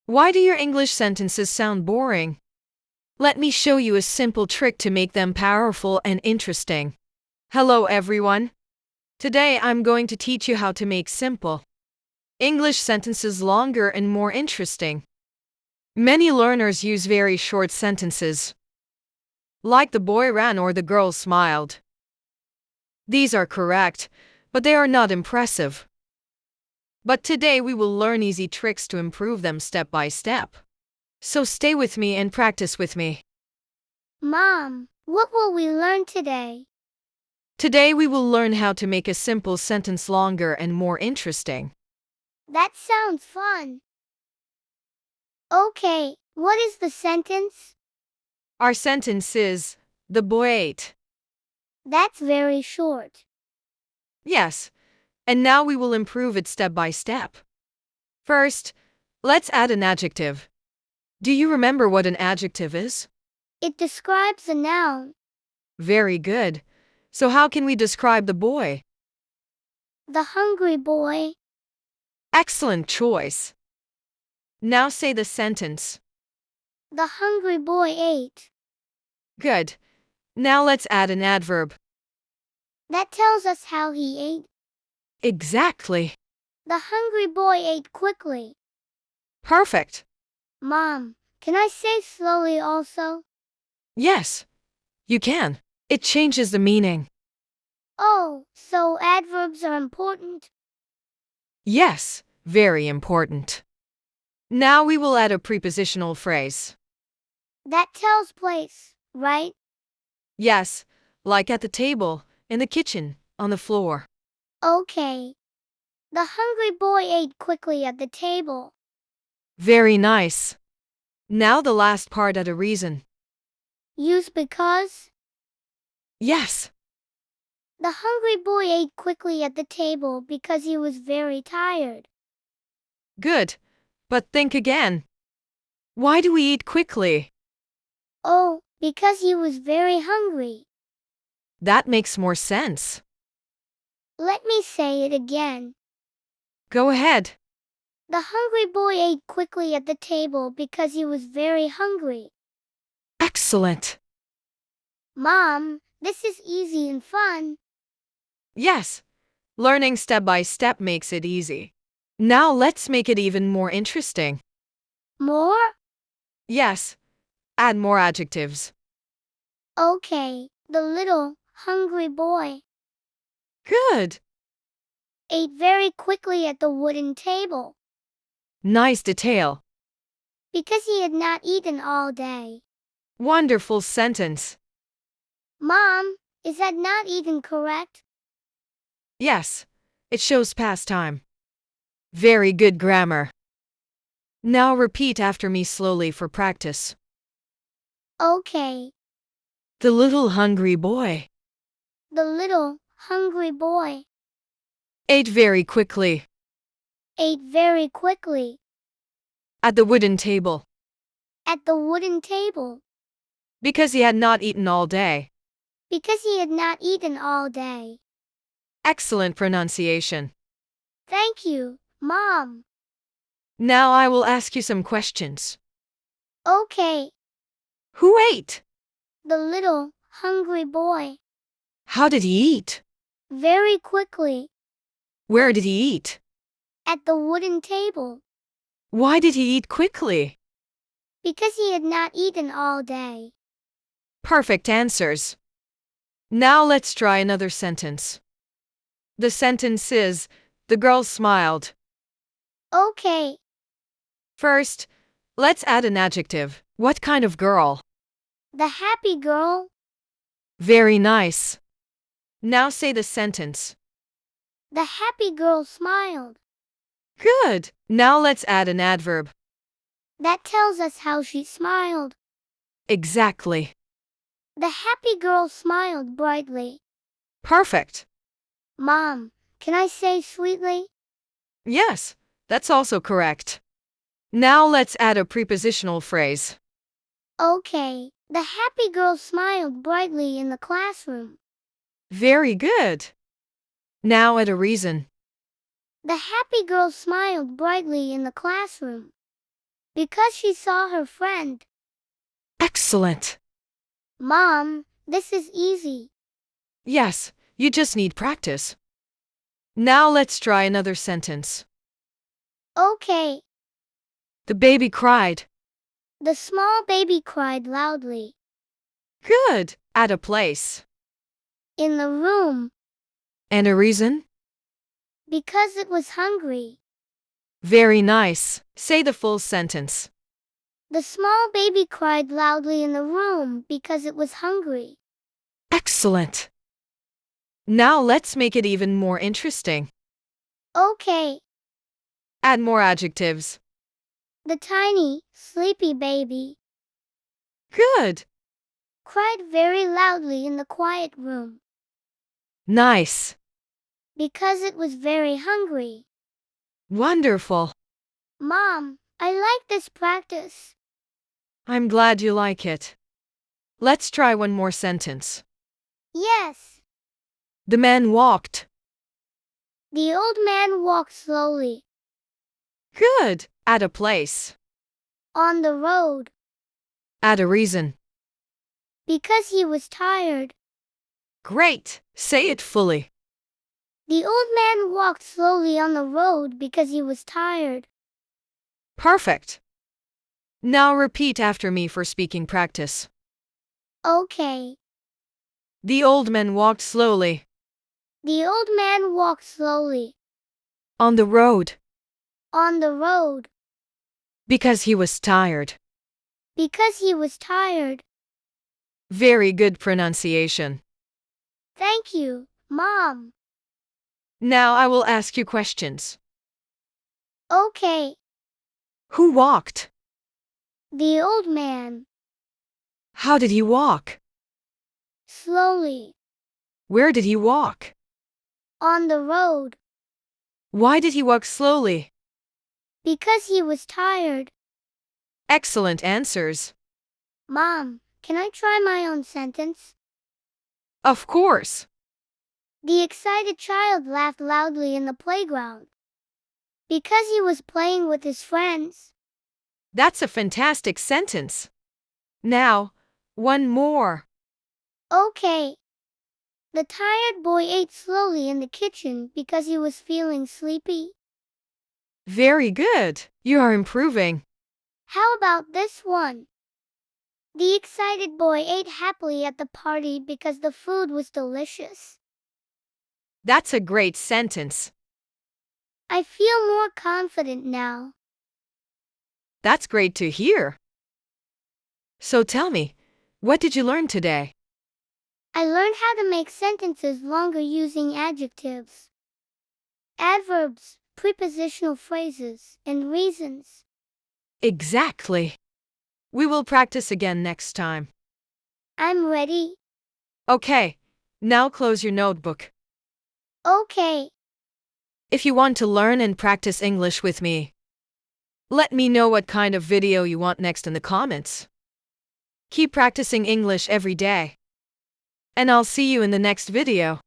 Why do your English sentences sound boring? Let me show you a simple trick to make them powerful and interesting. Hello everyone. Today I'm going to teach you how to make simple English sentences longer and more interesting. Many learners use very short sentences, like the boy ran or the girl smiled. These are correct, but they are not impressive. But today we will learn easy tricks to improve them step by step. So stay with me and practice with me. Mom, what will we learn today? Today we will learn how to make a simple sentence longer and more interesting. That sounds fun. Okay, what is the sentence? Our sentence is, the boy ate. That's very short. Yes, and now we will improve it step by step. First, let's add an adjective. Do you remember what an adjective is? It describes a noun. Very good. So how can we describe the boy? The hungry boy. Excellent choice. Now say the sentence. The hungry boy ate. Good. Now let's add an adverb. That tells us how he ate. Exactly. The hungry boy ate quickly. Perfect. Mom, can I say slowly also? Yes, you can. It changes the meaning. Oh, so adverbs are important? Yes, very important. Now we will add a prepositional phrase. That tells place, right? Yes, like at the table, in the kitchen, on the floor. Okay. The hungry boy ate quickly at the table. Very nice. Now the last part, add a reason. Use because. Yes, The hungry boy ate quickly at the table because he was very tired. good. But think again. Why do we eat quickly? Oh, because he was very hungry. That makes more sense. Let me say it again. Go ahead. The hungry boy ate quickly at the table because he was very hungry. Excellent. Mom, this is easy and fun. Yes, learning step by step makes it easy. Now let's make it even more interesting. More? Yes, add more adjectives. Okay, the little, hungry boy Good. ate very quickly at the wooden table Nice detail. because he had not eaten all day. Wonderful sentence. Mom, is that not eaten correct? Yes, it shows past time. Very good grammar. Now repeat after me slowly for practice. Okay, The little hungry boy the little, hungry boy ate very quickly ate very quickly at the wooden table at the wooden table because he had not eaten all day. because he had not eaten all day. Excellent pronunciation. Thank you, Mom. Now I will ask you some questions. Okay, Who ate? the little, hungry boy How did he eat? very quickly Where did he eat? at the wooden table Why did he eat quickly? because he had not eaten all day. Perfect answers. Now let's try another sentence. The sentence is, the girl smiled. Okay, First, let's add an adjective. What kind of girl? the happy girl. Very nice. Now say the sentence. The happy girl smiled. Good. Now let's add an adverb. That tells us how she smiled. Exactly. The happy girl smiled brightly. Perfect. Mom, can I say sweetly? Yes, that's also correct. Now let's add a prepositional phrase. Okay, the happy girl smiled brightly in the classroom. Very good. Now add a reason. The happy girl smiled brightly in the classroom. Because she saw her friend. Excellent. Mom, this is easy. Yes, you just need practice. Now let's try another sentence. Okay. The baby cried. The small baby cried loudly. Good. At a place. In the room. And a reason? Because it was hungry. Very nice. Say the full sentence. The small baby cried loudly in the room because it was hungry. Excellent. Now let's make it even more interesting. Okay. Add more adjectives. The tiny, sleepy baby Good. cried very loudly in the quiet room Nice. because it was very hungry. Wonderful. Mom, I like this practice. I'm glad you like it. Let's try one more sentence. Yes. The man walked. The old man walked slowly Good. At a place. on the road Add a reason. because he was tired. Great. Say it fully. The old man walked slowly on the road because he was tired. Perfect. Now repeat after me for speaking practice. Okay. The old man walked slowly. The old man walked slowly On the road. on the road Because he was tired. because he was tired. Very good pronunciation. Thank you, Mom. Now I will ask you questions. Okay. Who walked? The old man. How did he walk? Slowly. Where did he walk? On the road. Why did he walk slowly? Because he was tired. Excellent answers. Mom, can I try my own sentence? Of course. The excited child laughed loudly in the playground because he was playing with his friends. That's a fantastic sentence. Now, one more. Okay. The tired boy ate slowly in the kitchen because he was feeling sleepy. Very good. You are improving. How about this one? The excited boy ate happily at the party because the food was delicious. That's a great sentence. I feel more confident now. That's great to hear. So tell me, what did you learn today? I learned how to make sentences longer using adjectives, adverbs, prepositional phrases, and reasons. Exactly. We will practice again next time. I'm ready. Okay, now close your notebook. Okay. If you want to learn and practice English with me, let me know what kind of video you want next in the comments. Keep practicing English every day. And I'll see you in the next video.